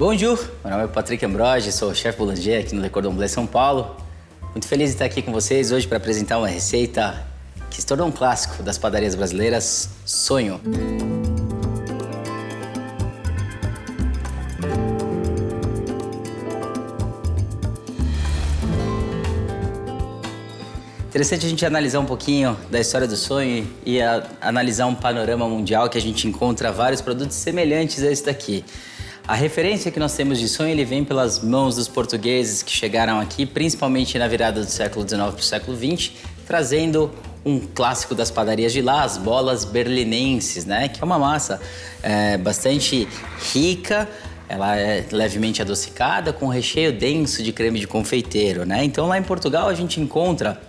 Bonjour, meu nome é Patrick Ambrogi, sou chefe boulanger aqui no Le Cordon Bleu São Paulo. Muito feliz de estar aqui com vocês hoje para apresentar uma receita que se tornou um clássico das padarias brasileiras, sonho. Interessante a gente analisar um pouquinho da história do sonho e analisar um panorama mundial que a gente encontra vários produtos semelhantes a esse daqui. A referência que nós temos de sonho, ele vem pelas mãos dos portugueses que chegaram aqui, principalmente na virada do século XIX para o século XX, trazendo um clássico das padarias de lá, as bolas berlinenses, né? Que é uma massa bastante rica, ela é levemente adocicada, com recheio denso de creme de confeiteiro, né? Então lá em Portugal a gente encontra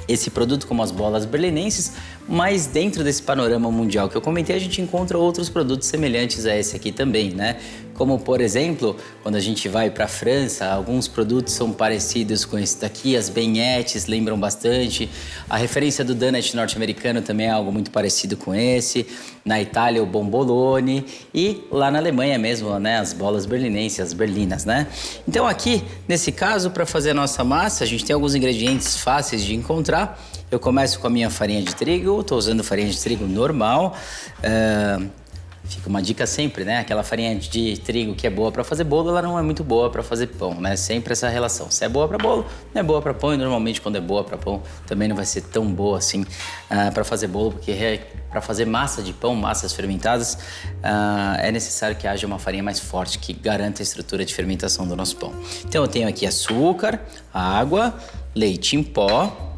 esse produto como as bolas berlinenses, mas dentro desse panorama mundial que eu comentei, a gente encontra outros produtos semelhantes a esse aqui também, né? Como, por exemplo, quando a gente vai para a França, alguns produtos são parecidos com esse daqui, as beignets lembram bastante. A referência do donut norte-americano também é algo muito parecido com esse. Na Itália, o bombolone e lá na Alemanha mesmo, né? As bolas berlinenses, as berlinas, né? Então aqui, nesse caso, para fazer a nossa massa, a gente tem alguns ingredientes fáceis de encontrar. Eu começo com a minha farinha de trigo, estou usando farinha de trigo normal. Fica uma dica sempre, né? Aquela farinha de trigo que é boa para fazer bolo, ela não é muito boa para fazer pão, né? Sempre essa relação. Se é boa para bolo, não é boa para pão. E normalmente quando é boa para pão, também não vai ser tão boa assim para fazer bolo, porque para fazer massa de pão, massas fermentadas, é necessário que haja uma farinha mais forte, que garanta a estrutura de fermentação do nosso pão. Então eu tenho aqui açúcar, água, leite em pó.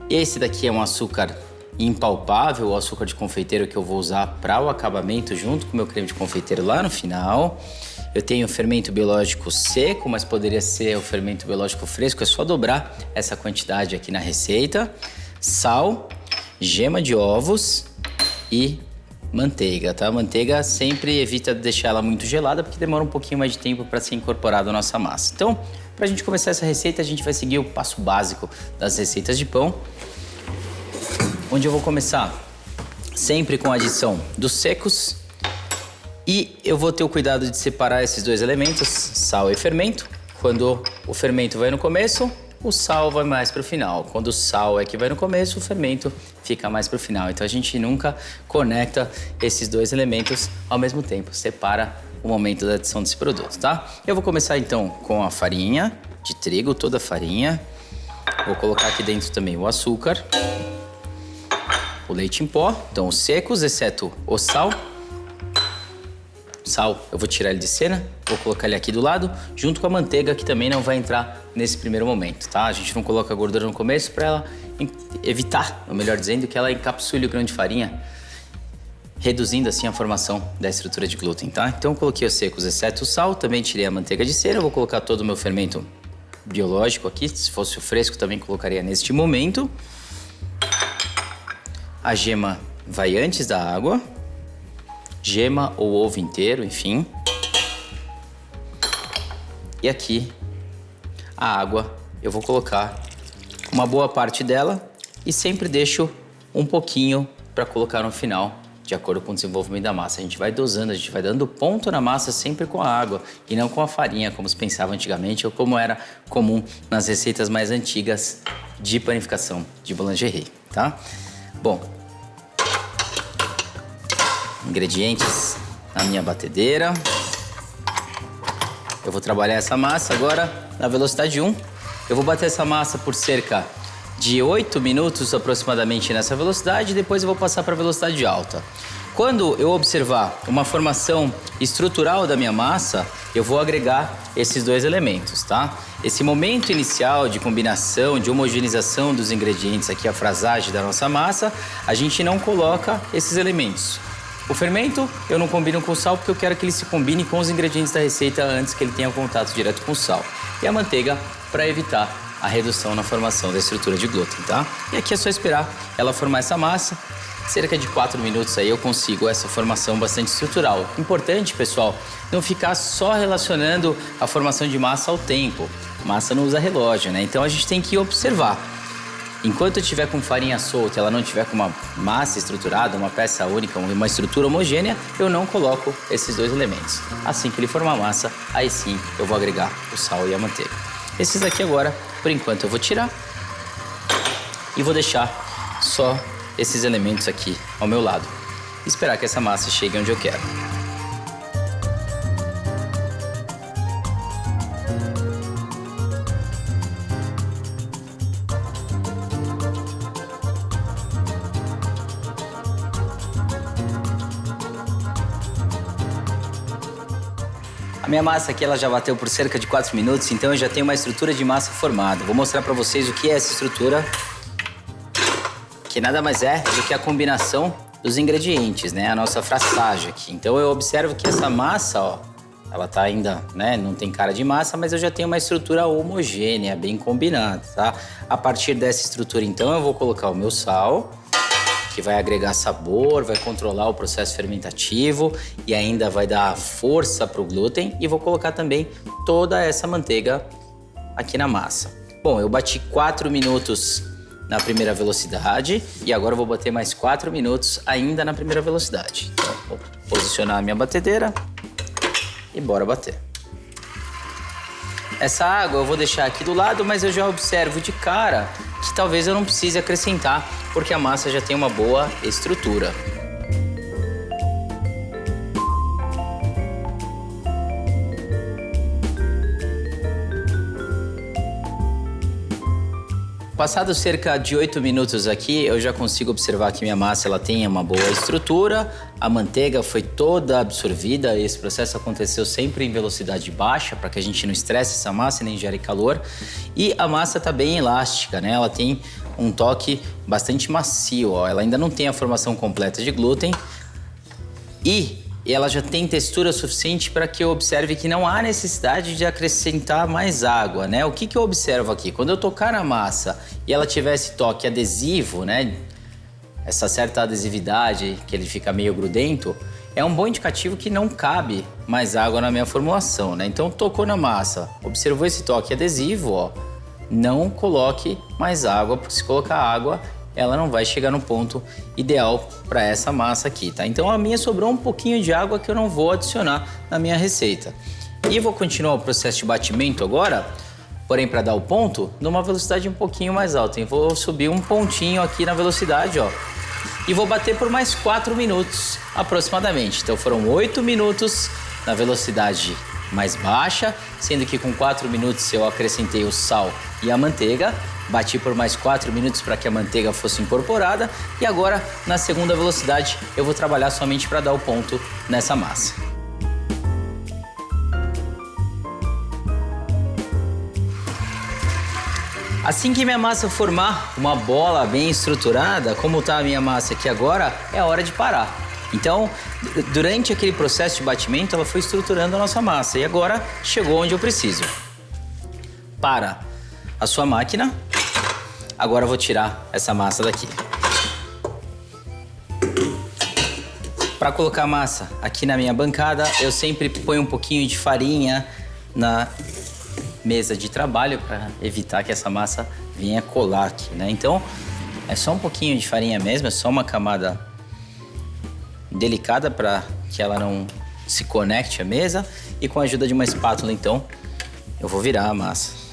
Esse daqui é um açúcar impalpável, o açúcar de confeiteiro que eu vou usar para o acabamento junto com o meu creme de confeiteiro lá no final. Eu tenho o fermento biológico seco, mas poderia ser o fermento biológico fresco, é só dobrar essa quantidade aqui na receita. Sal, gema de ovos e manteiga, tá? Manteiga sempre evita deixar ela muito gelada, porque demora um pouquinho mais de tempo para ser incorporada à nossa massa. Então, para a gente começar essa receita, a gente vai seguir o passo básico das receitas de pão, onde eu vou começar sempre com a adição dos secos e eu vou ter o cuidado de separar esses dois elementos, sal e fermento. Quando o fermento vai no começo, o sal vai mais para o final. Quando o sal é que vai no começo, o fermento fica mais para o final. Então a gente nunca conecta esses dois elementos ao mesmo tempo, separa o momento da adição desse produto, tá? Eu vou começar então com a farinha de trigo, toda a farinha. Vou colocar aqui dentro também o açúcar, o leite em pó, então os secos, exceto o sal. Sal, eu vou tirar ele de cena, vou colocar ele aqui do lado, junto com a manteiga, que também não vai entrar nesse primeiro momento, tá? A gente não coloca a gordura no começo para ela evitar, ou melhor dizendo, que ela encapsule o grão de farinha, reduzindo assim a formação da estrutura de glúten, tá? Então eu coloquei os secos, exceto o sal, também tirei a manteiga de cera, eu vou colocar todo o meu fermento biológico aqui, se fosse o fresco também colocaria neste momento. A gema vai antes da água, gema ou ovo inteiro, enfim. E aqui a água eu vou colocar uma boa parte dela e sempre deixo um pouquinho para colocar no final, de acordo com o desenvolvimento da massa. A gente vai dosando, a gente vai dando ponto na massa sempre com a água e não com a farinha, como se pensava antigamente ou como era comum nas receitas mais antigas de panificação de boulangerie, tá? Bom, ingredientes na minha batedeira. Eu vou trabalhar essa massa agora na velocidade 1. Eu vou bater essa massa por cerca de 8 minutos aproximadamente nessa velocidade, depois eu vou passar para a velocidade alta. Quando eu observar uma formação estrutural da minha massa, eu vou agregar esses dois elementos, tá? Esse momento inicial de combinação, de homogeneização dos ingredientes aqui, a frasagem da nossa massa, a gente não coloca esses elementos. O fermento eu não combino com sal porque eu quero que ele se combine com os ingredientes da receita antes que ele tenha contato direto com o sal. E a manteiga para evitar a redução na formação da estrutura de glúten, tá? E aqui é só esperar ela formar essa massa. Cerca de 4 minutos aí eu consigo essa formação bastante estrutural. Importante, pessoal, não ficar só relacionando a formação de massa ao tempo. Massa não usa relógio, né? Então a gente tem que observar. Enquanto eu estiver com farinha solta, ela não tiver com uma massa estruturada, uma peça única, uma estrutura homogênea, eu não coloco esses dois elementos. Assim que ele formar massa, aí sim eu vou agregar o sal e a manteiga. Esses aqui agora, por enquanto, eu vou tirar e vou deixar só esses elementos aqui ao meu lado. Esperar que essa massa chegue onde eu quero. A minha massa aqui ela já bateu por cerca de 4 minutos, então eu já tenho uma estrutura de massa formada. Vou mostrar para vocês o que é essa estrutura, que nada mais é do que a combinação dos ingredientes, né? A nossa fraçagem aqui. Então eu observo que essa massa, ó, ela tá ainda, né? Não tem cara de massa, mas eu já tenho uma estrutura homogênea, bem combinada, tá? A partir dessa estrutura, então, eu vou colocar o meu sal, que vai agregar sabor, vai controlar o processo fermentativo e ainda vai dar força para o glúten. E vou colocar também toda essa manteiga aqui na massa. Bom, eu bati 4 minutos na primeira velocidade e agora eu vou bater mais 4 minutos ainda na primeira velocidade. Então, vou posicionar a minha batedeira e bora bater. Essa água eu vou deixar aqui do lado, mas eu já observo de cara que talvez eu não precise acrescentar, porque a massa já tem uma boa estrutura. Passados cerca de 8 minutos aqui, eu já consigo observar que minha massa ela tem uma boa estrutura, a manteiga foi toda absorvida, esse processo aconteceu sempre em velocidade baixa, para que a gente não estresse essa massa e nem gere calor. E a massa está bem elástica, né? Ela tem um toque bastante macio, ó. Ela ainda não tem a formação completa de glúten e ela já tem textura suficiente para que eu observe que não há necessidade de acrescentar mais água, né? O que eu observo aqui? Quando eu tocar na massa e ela tiver esse toque adesivo, né? Essa certa adesividade, que ele fica meio grudento, é um bom indicativo que não cabe mais água na minha formulação, né? Então, tocou na massa, observou esse toque adesivo, ó. Não coloque mais água, porque se colocar água, ela não vai chegar no ponto ideal para essa massa aqui, tá? Então a minha sobrou um pouquinho de água que eu não vou adicionar na minha receita. E vou continuar o processo de batimento agora, porém para dar o ponto, numa velocidade um pouquinho mais alta. Eu vou subir um pontinho aqui na velocidade, ó. E vou bater por mais 4 minutos aproximadamente. Então foram 8 minutos na velocidade mais baixa, sendo que com 4 minutos eu acrescentei o sal e a manteiga. Bati por mais 4 minutos para que a manteiga fosse incorporada e agora, na segunda velocidade, eu vou trabalhar somente para dar o ponto nessa massa. Assim que minha massa formar uma bola bem estruturada, como está a minha massa aqui agora, é hora de parar. Então, durante aquele processo de batimento, ela foi estruturando a nossa massa e agora chegou onde eu preciso. Para a sua máquina. Agora eu vou tirar essa massa daqui. Para colocar a massa aqui na minha bancada, eu sempre ponho um pouquinho de farinha na mesa de trabalho para evitar que essa massa venha colar aqui, né? Então, é só um pouquinho de farinha mesmo, é só uma camada delicada para que ela não se conecte à mesa. E com a ajuda de uma espátula, então, eu vou virar a massa.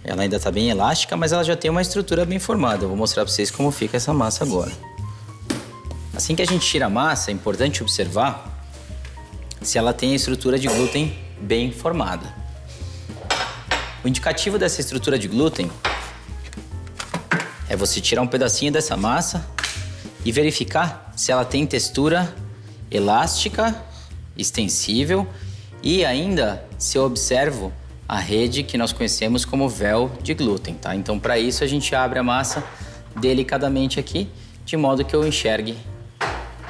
Ela ainda está bem elástica, mas ela já tem uma estrutura bem formada. Eu vou mostrar para vocês como fica essa massa agora. Assim que a gente tira a massa, é importante observar se ela tem a estrutura de glúten bem formada. O indicativo dessa estrutura de glúten é você tirar um pedacinho dessa massa e verificar se ela tem textura elástica, extensível e ainda se eu observo a rede que nós conhecemos como véu de glúten, tá? Então, para isso, a gente abre a massa delicadamente aqui, de modo que eu enxergue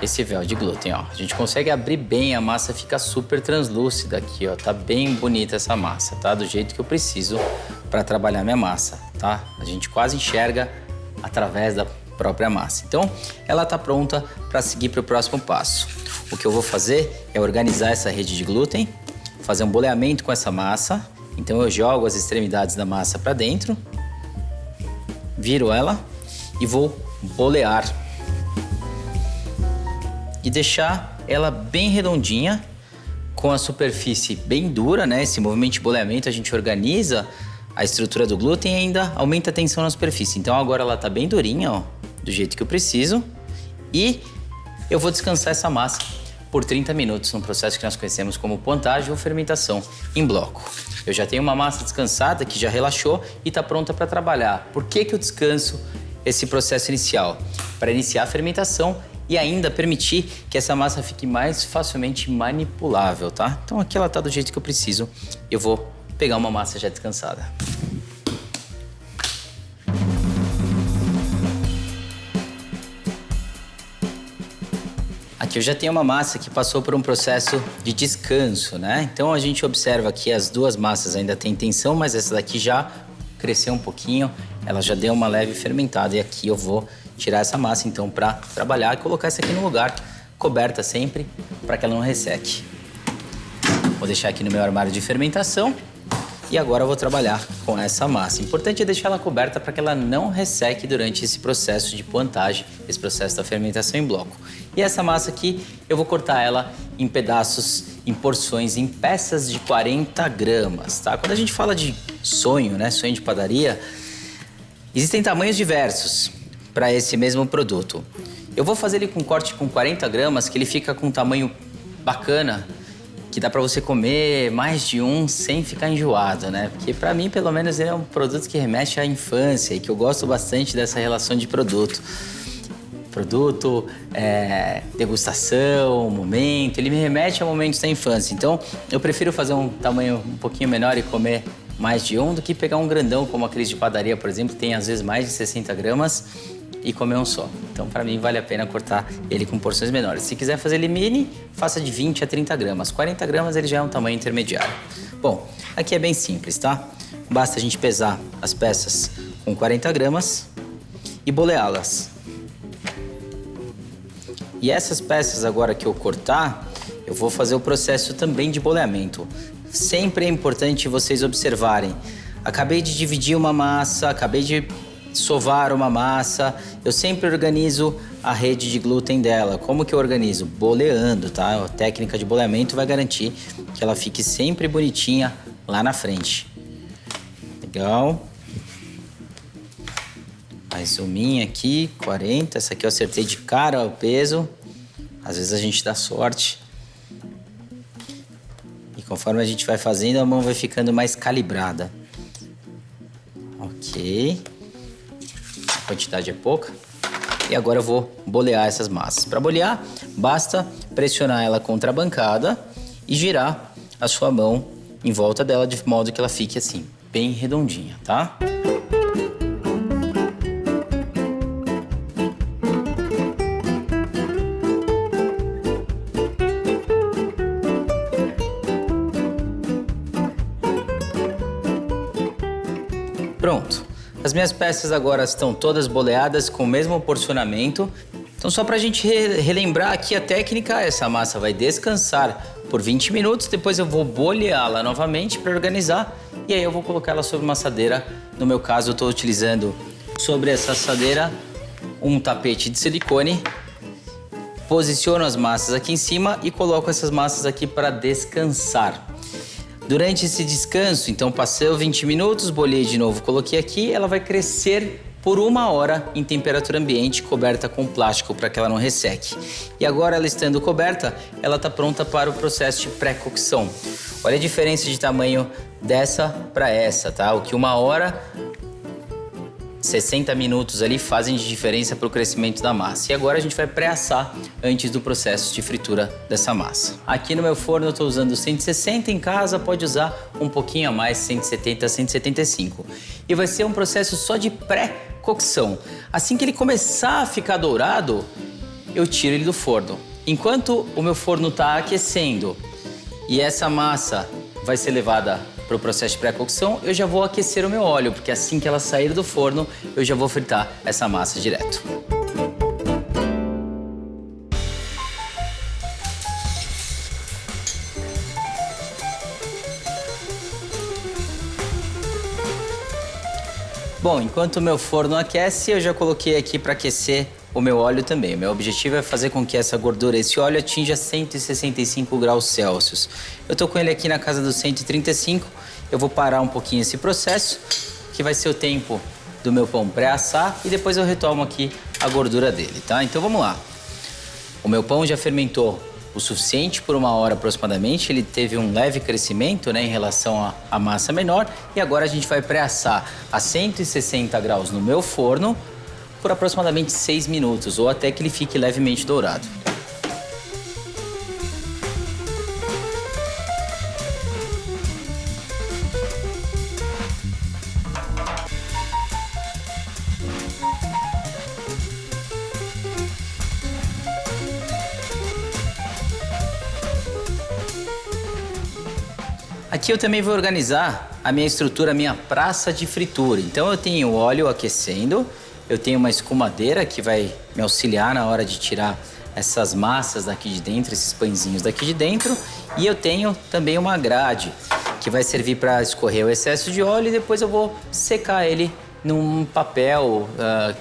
esse véu de glúten, ó. A gente consegue abrir bem, a massa fica super translúcida aqui, ó. Tá bem bonita essa massa, tá? Do jeito que eu preciso para trabalhar minha massa, tá? A gente quase enxerga através da própria massa. Então, ela tá pronta para seguir para o próximo passo. O que eu vou fazer é organizar essa rede de glúten, fazer um boleamento com essa massa Então eu jogo as extremidades da massa para dentro, viro ela e vou bolear. E deixar ela bem redondinha, com a superfície bem dura, né? Esse movimento de boleamento a gente organiza a estrutura do glúten e ainda aumenta a tensão na superfície. Então agora ela tá bem durinha, ó, do jeito que eu preciso. E eu vou descansar essa massa por 30 minutos no processo que nós conhecemos como pontagem ou fermentação em bloco. Eu já tenho uma massa descansada que já relaxou e está pronta para trabalhar. Por que eu descanso esse processo inicial? Para iniciar a fermentação e ainda permitir que essa massa fique mais facilmente manipulável, tá? Então aqui ela tá do jeito que eu preciso. Eu vou pegar uma massa já descansada. Aqui eu já tenho uma massa que passou por um processo de descanso, né? Então a gente observa que as duas massas ainda têm tensão, mas essa daqui já cresceu um pouquinho, ela já deu uma leve fermentada. E aqui eu vou tirar essa massa então para trabalhar e colocar essa aqui no lugar, coberta sempre, para que ela não resseque. Vou deixar aqui no meu armário de fermentação e agora eu vou trabalhar com essa massa. Importante é deixar ela coberta para que ela não resseque durante esse processo de pontagem, esse processo da fermentação em bloco. E essa massa aqui, eu vou cortar ela em pedaços, em porções, em peças de 40 gramas, tá? Quando a gente fala de sonho, né, sonho de padaria, existem tamanhos diversos para esse mesmo produto. Eu vou fazer ele com corte com 40 gramas, que ele fica com um tamanho bacana, que dá para você comer mais de um sem ficar enjoado, né? Porque para mim, pelo menos, ele é um produto que remete à infância e que eu gosto bastante dessa relação de produto. Produto, degustação, momento, ele me remete a momentos da infância. Então, eu prefiro fazer um tamanho um pouquinho menor e comer mais de um do que pegar um grandão, como aqueles de padaria, por exemplo, que tem às vezes mais de 60 gramas e comer um só. Então, para mim, vale a pena cortar ele com porções menores. Se quiser fazer ele mini, faça de 20 a 30 gramas. 40 gramas ele já é um tamanho intermediário. Bom, aqui é bem simples, tá? Basta a gente pesar as peças com 40 gramas e boleá-las. E essas peças agora que eu cortar, eu vou fazer o processo também de boleamento. Sempre é importante vocês observarem. Acabei de dividir uma massa, acabei de sovar uma massa. Eu sempre organizo a rede de glúten dela. Como que eu organizo? Boleando, tá? A técnica de boleamento vai garantir que ela fique sempre bonitinha lá na frente. Legal. Mais uma aqui, 40. Essa aqui eu acertei de cara o peso. Às vezes a gente dá sorte. E conforme a gente vai fazendo, a mão vai ficando mais calibrada. Ok. A quantidade é pouca. E agora eu vou bolear essas massas. Para bolear, basta pressionar ela contra a bancada e girar a sua mão em volta dela de modo que ela fique assim, bem redondinha, tá? Pronto. As minhas peças agora estão todas boleadas com o mesmo porcionamento. Então, só para a gente relembrar aqui a técnica, essa massa vai descansar por 20 minutos, depois eu vou boleá-la novamente para organizar e aí eu vou colocar ela sobre uma assadeira. No meu caso, eu estou utilizando sobre essa assadeira um tapete de silicone. Posiciono as massas aqui em cima e coloco essas massas aqui para descansar. Durante esse descanso, então passou 20 minutos, bolhei de novo, coloquei aqui, ela vai crescer por 1 hora em temperatura ambiente, coberta com plástico para que ela não resseque. E agora, ela estando coberta, ela está pronta para o processo de pré-cocção. Olha a diferença de tamanho dessa para essa, tá? O que 1 hora, 60 minutos ali fazem de diferença para o crescimento da massa. E agora a gente vai pré-assar antes do processo de fritura dessa massa. Aqui no meu forno eu estou usando 160, em casa pode usar um pouquinho a mais, 170 a 175. E vai ser um processo só de pré-cocção. Assim que ele começar a ficar dourado, eu tiro ele do forno. Enquanto o meu forno está aquecendo e essa massa vai ser levada para o processo de pré-cocção, eu já vou aquecer o meu óleo, porque assim que ela sair do forno, eu já vou fritar essa massa direto. Bom, enquanto o meu forno aquece, eu já coloquei aqui para aquecer o meu óleo também. O meu objetivo é fazer com que essa gordura, esse óleo atinja 165 graus Celsius. Eu tô com ele aqui na casa dos 135. Eu vou parar um pouquinho esse processo, que vai ser o tempo do meu pão pré-assar, e depois eu retomo aqui a gordura dele, tá? Então vamos lá. O meu pão já fermentou o suficiente por 1 hora aproximadamente, ele teve um leve crescimento, né, em relação à massa menor, e agora a gente vai pré-assar a 160 graus no meu forno por aproximadamente 6 minutos, ou até que ele fique levemente dourado. Aqui eu também vou organizar a minha estrutura, a minha praça de fritura. Então eu tenho óleo aquecendo, eu tenho uma escumadeira que vai me auxiliar na hora de tirar essas massas daqui de dentro, esses pãezinhos daqui de dentro. E eu tenho também uma grade que vai servir para escorrer o excesso de óleo e depois eu vou secar ele num papel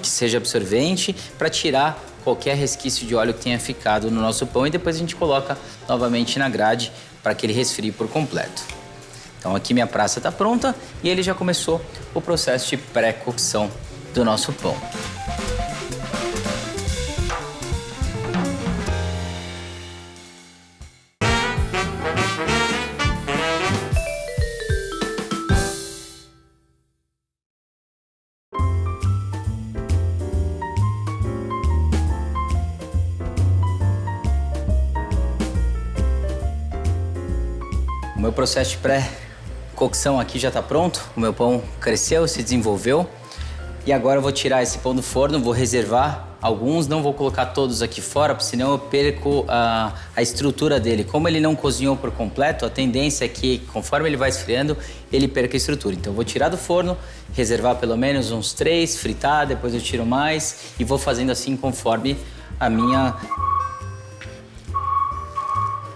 que seja absorvente para tirar qualquer resquício de óleo que tenha ficado no nosso pão, e depois a gente coloca novamente na grade para que ele resfrie por completo. Então aqui minha praça está pronta e ele já começou o processo de pré-cocção do nosso pão. O meu processo de pré-cocção aqui já está pronto. O meu pão cresceu, se desenvolveu. E agora eu vou tirar esse pão do forno, vou reservar alguns, não vou colocar todos aqui fora, porque senão eu perco a estrutura dele. Como ele não cozinhou por completo, a tendência é que conforme ele vai esfriando, ele perca a estrutura. Então eu vou tirar do forno, reservar pelo menos uns 3, fritar, depois eu tiro mais e vou fazendo assim conforme a minha...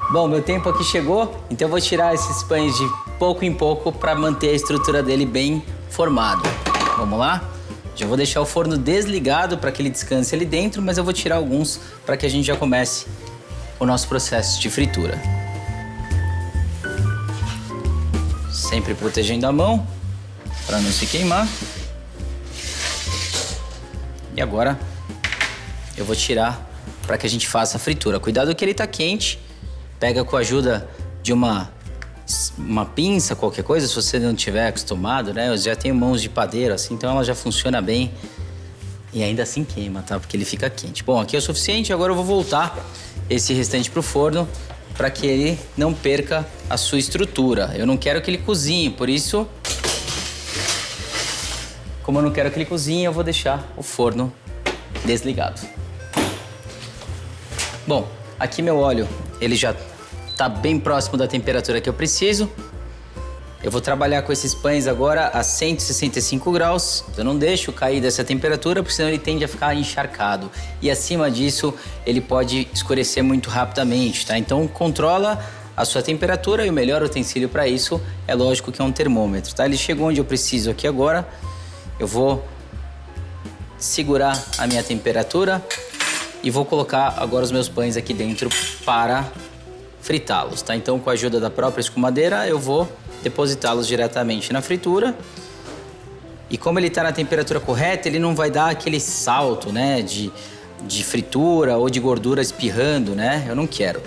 Bom, meu tempo aqui chegou, então eu vou tirar esses pães de pouco em pouco para manter a estrutura dele bem formada. Vamos lá? Já vou deixar o forno desligado para que ele descanse ali dentro, mas eu vou tirar alguns para que a gente já comece o nosso processo de fritura. Sempre protegendo a mão para não se queimar. E agora eu vou tirar para que a gente faça a fritura. Cuidado que ele está quente. Pega com a ajuda de uma pinça, qualquer coisa, se você não tiver acostumado, né? Eu já tenho mãos de padeiro, assim, então ela já funciona bem. E ainda assim queima, tá? Porque ele fica quente. Bom, aqui é o suficiente, agora eu vou voltar esse restante pro forno para que ele não perca a sua estrutura. Eu não quero que ele cozinhe, por isso... Como eu não quero que ele cozinhe, eu vou deixar o forno desligado. Bom, aqui meu óleo, ele já tá bem próximo da temperatura que eu preciso. Eu vou trabalhar com esses pães agora a 165 graus. Eu não deixo cair dessa temperatura, porque senão ele tende a ficar encharcado. E acima disso, ele pode escurecer muito rapidamente, tá? Então controla a sua temperatura e o melhor utensílio para isso é lógico que é um termômetro, tá? Ele chegou onde eu preciso aqui agora. Eu vou segurar a minha temperatura e vou colocar agora os meus pães aqui dentro para fritá-los, tá? Então, com a ajuda da própria escumadeira, eu vou depositá-los diretamente na fritura. E como ele está na temperatura correta, ele não vai dar aquele salto, né, de fritura ou de gordura espirrando, né? Eu não quero.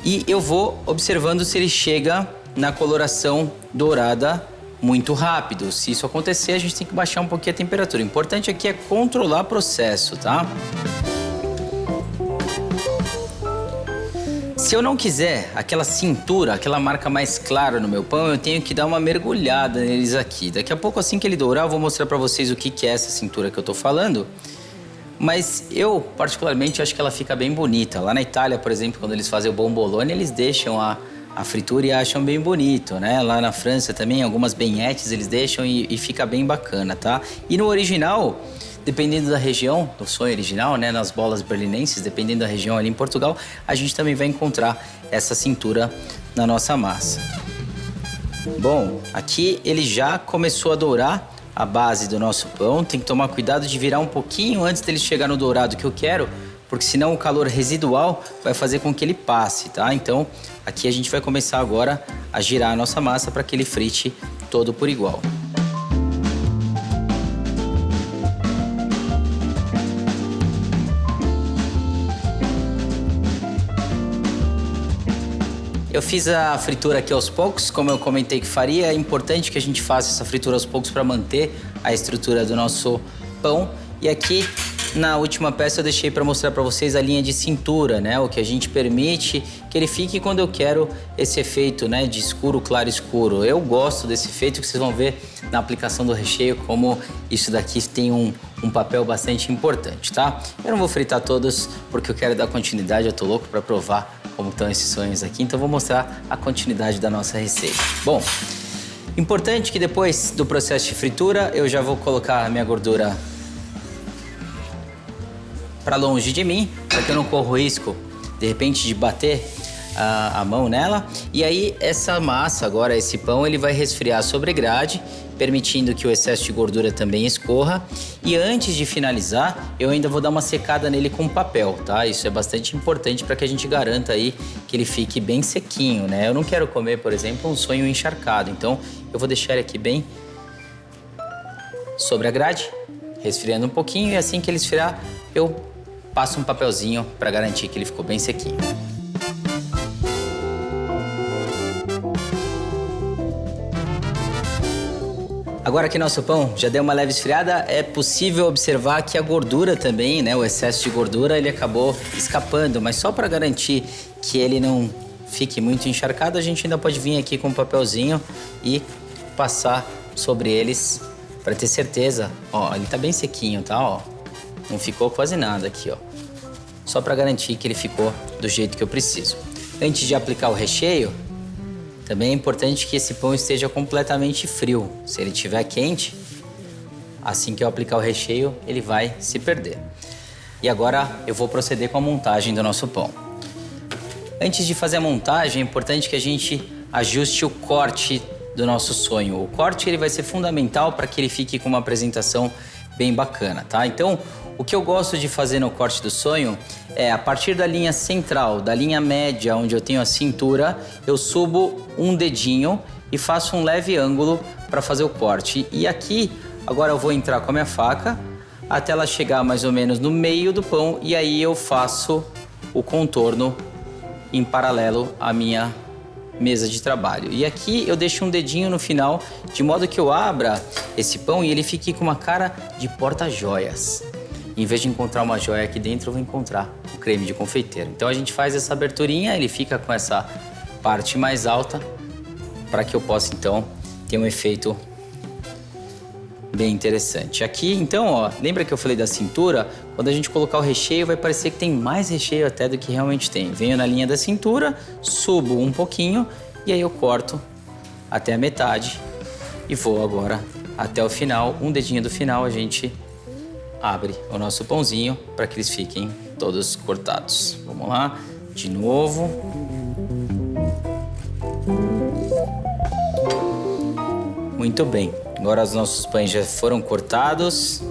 E eu vou observando se ele chega na coloração dourada muito rápido. Se isso acontecer, a gente tem que baixar um pouquinho a temperatura. O importante aqui é controlar o processo, tá? Se eu não quiser aquela cintura, aquela marca mais clara no meu pão, eu tenho que dar uma mergulhada neles aqui. Daqui a pouco, assim que ele dourar, eu vou mostrar pra vocês o que é essa cintura que eu tô falando. Mas eu, particularmente, acho que ela fica bem bonita. Lá na Itália, por exemplo, quando eles fazem o bombolone, eles deixam a fritura e acham bem bonito, né? Lá na França também, algumas benhetes eles deixam e fica bem bacana, tá? E no original... Dependendo da região, do sonho original, né, nas bolas berlinenses, dependendo da região ali em Portugal, a gente também vai encontrar essa cintura na nossa massa. Bom, aqui ele já começou a dourar a base do nosso pão. Tem que tomar cuidado de virar um pouquinho antes dele chegar no dourado que eu quero, porque senão o calor residual vai fazer com que ele passe, tá? Então, aqui a gente vai começar agora a girar a nossa massa para que ele frite todo por igual. Eu fiz a fritura aqui aos poucos, como eu comentei que faria. É importante que a gente faça essa fritura aos poucos para manter a estrutura do nosso pão. E aqui, na última peça, eu deixei para mostrar para vocês a linha de cintura, né? O que a gente permite que ele fique quando eu quero esse efeito, né? De escuro, claro, escuro. Eu gosto desse efeito que vocês vão ver na aplicação do recheio, como isso daqui tem um papel bastante importante, tá? Eu não vou fritar todos porque eu quero dar continuidade, eu tô louco para provar como estão esses sonhos aqui, então vou mostrar a continuidade da nossa receita. Bom, importante que depois do processo de fritura, eu já vou colocar a minha gordura para longe de mim, para que eu não corra o risco, de repente, de bater a mão nela. E aí, essa massa, agora esse pão, ele vai resfriar sobre grade, permitindo que o excesso de gordura também escorra. E antes de finalizar, eu ainda vou dar uma secada nele com papel, tá? Isso é bastante importante para que a gente garanta aí que ele fique bem sequinho, né? Eu não quero comer, por exemplo, um sonho encharcado, então eu vou deixar ele aqui bem sobre a grade, resfriando um pouquinho, e assim que ele esfriar, eu passo um papelzinho para garantir que ele ficou bem sequinho. Agora que nosso pão já deu uma leve esfriada, é possível observar que a gordura também, né, o excesso de gordura, ele acabou escapando, mas só para garantir que ele não fique muito encharcado, a gente ainda pode vir aqui com um papelzinho e passar sobre eles para ter certeza. Ó, ele tá bem sequinho, tá? Ó, não ficou quase nada aqui, ó. Só para garantir que ele ficou do jeito que eu preciso. Antes de aplicar o recheio, também é importante que esse pão esteja completamente frio. Se ele estiver quente, assim que eu aplicar o recheio, ele vai se perder. E agora eu vou proceder com a montagem do nosso pão. Antes de fazer a montagem, é importante que a gente ajuste o corte do nosso sonho. O corte ele vai ser fundamental para que ele fique com uma apresentação bem bacana, tá? Então, o que eu gosto de fazer no corte do sonho é, a partir da linha central, da linha média, onde eu tenho a cintura, eu subo um dedinho e faço um leve ângulo para fazer o corte. E aqui, agora eu vou entrar com a minha faca até ela chegar mais ou menos no meio do pão, e aí eu faço o contorno em paralelo à minha mesa de trabalho. E aqui eu deixo um dedinho no final, de modo que eu abra esse pão e ele fique com uma cara de porta-joias. Em vez de encontrar uma joia aqui dentro, eu vou encontrar o creme de confeiteiro. Então a gente faz essa aberturinha, ele fica com essa parte mais alta, para que eu possa então ter um efeito bem interessante. Aqui então, ó, lembra que eu falei da cintura? Quando a gente colocar o recheio, vai parecer que tem mais recheio até do que realmente tem. Venho na linha da cintura, subo um pouquinho e aí eu corto até a metade e vou agora até o final. Um dedinho do final a gente abre o nosso pãozinho para que eles fiquem todos cortados. Vamos lá, de novo. Muito bem, agora os nossos pães já foram cortados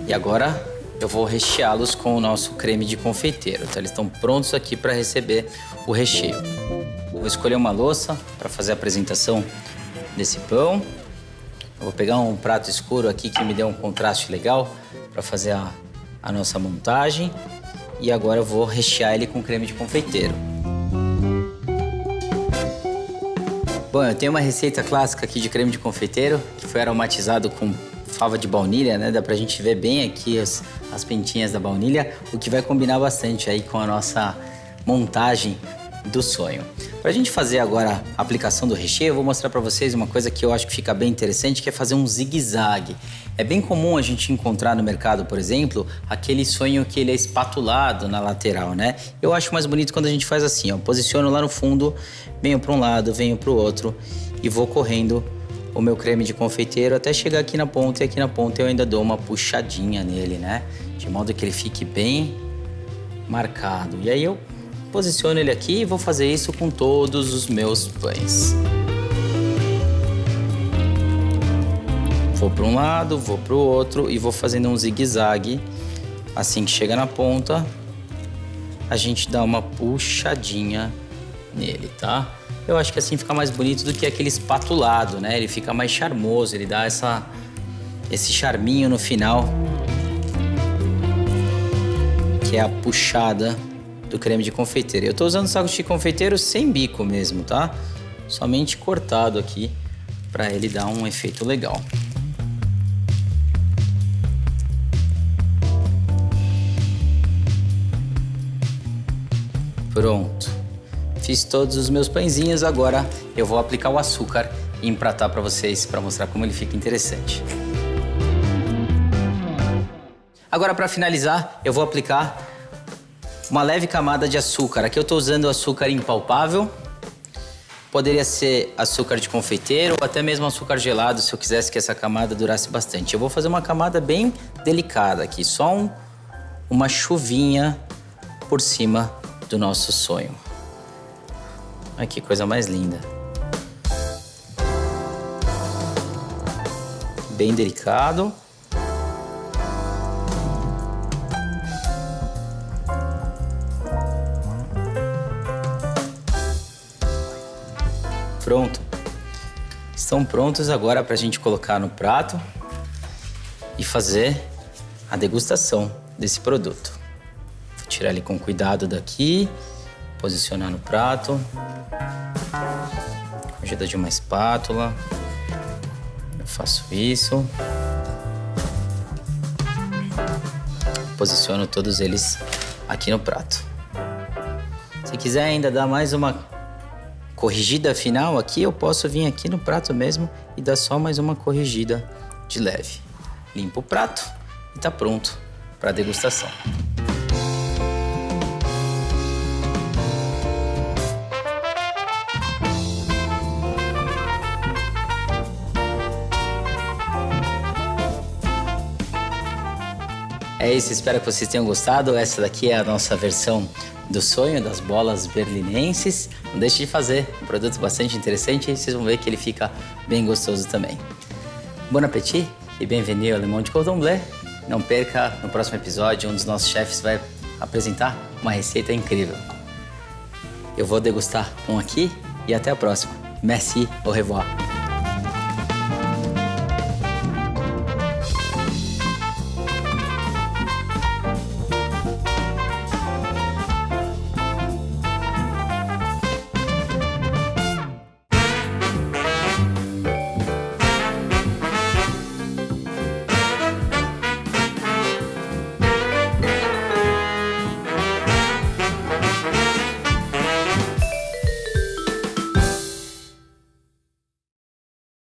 e agora eu vou recheá-los com o nosso creme de confeiteiro. Então eles estão prontos aqui para receber o recheio. Vou escolher uma louça para fazer a apresentação desse pão. Eu vou pegar um prato escuro aqui que me dê um contraste legal para fazer a nossa montagem. E agora eu vou rechear ele com creme de confeiteiro. Bom, eu tenho uma receita clássica aqui de creme de confeiteiro, que foi aromatizado com fava de baunilha, né? Dá pra gente ver bem aqui as pintinhas da baunilha, o que vai combinar bastante aí com a nossa montagem do sonho. Pra gente fazer agora a aplicação do recheio, eu vou mostrar pra vocês uma coisa que eu acho que fica bem interessante, que é fazer um zigue-zague. É bem comum a gente encontrar no mercado, por exemplo, aquele sonho que ele é espatulado na lateral, né? Eu acho mais bonito quando a gente faz assim, ó. Posiciono lá no fundo, venho para um lado, venho para o outro e vou correndo o meu creme de confeiteiro até chegar aqui na ponta, e aqui na ponta eu ainda dou uma puxadinha nele, né? De modo que ele fique bem marcado. E aí eu posiciono ele aqui e vou fazer isso com todos os meus pães. Vou para um lado, vou para o outro e vou fazendo um zigue-zague. Assim que chega na ponta, a gente dá uma puxadinha nele, tá? Eu acho que assim fica mais bonito do que aquele espatulado, né? Ele fica mais charmoso, ele dá esse charminho no final, que é a puxada do creme de confeiteiro. Eu tô usando saco de confeiteiro sem bico mesmo, tá? Somente cortado aqui, para ele dar um efeito legal. Pronto. Fiz todos os meus pãezinhos, agora eu vou aplicar o açúcar e empratar para vocês, para mostrar como ele fica interessante. Agora, para finalizar, eu vou aplicar uma leve camada de açúcar. Aqui eu estou usando açúcar impalpável. Poderia ser açúcar de confeiteiro ou até mesmo açúcar gelado, se eu quisesse que essa camada durasse bastante. Eu vou fazer uma camada bem delicada aqui, só uma chuvinha por cima do nosso sonho. Olha que coisa mais linda. Bem delicado. Pronto. Estão prontos agora para a gente colocar no prato e fazer a degustação desse produto. Vou tirar ele com cuidado daqui, posicionar no prato, com a ajuda de uma espátula. Eu faço isso. Posiciono todos eles aqui no prato. Se quiser ainda dar mais uma corrigida final aqui, eu posso vir aqui no prato mesmo e dar só mais uma corrigida de leve. Limpo o prato e tá pronto para degustação. É isso, espero que vocês tenham gostado. Essa daqui é a nossa versão do sonho das bolas berlinenses. Não deixe de fazer, um produto bastante interessante e vocês vão ver que ele fica bem gostoso também. Bon appétit e bem-vindo ao Le Monde Cordon Bleu. Não perca, no próximo episódio, um dos nossos chefes vai apresentar uma receita incrível. Eu vou degustar um aqui e até a próxima. Merci, au revoir.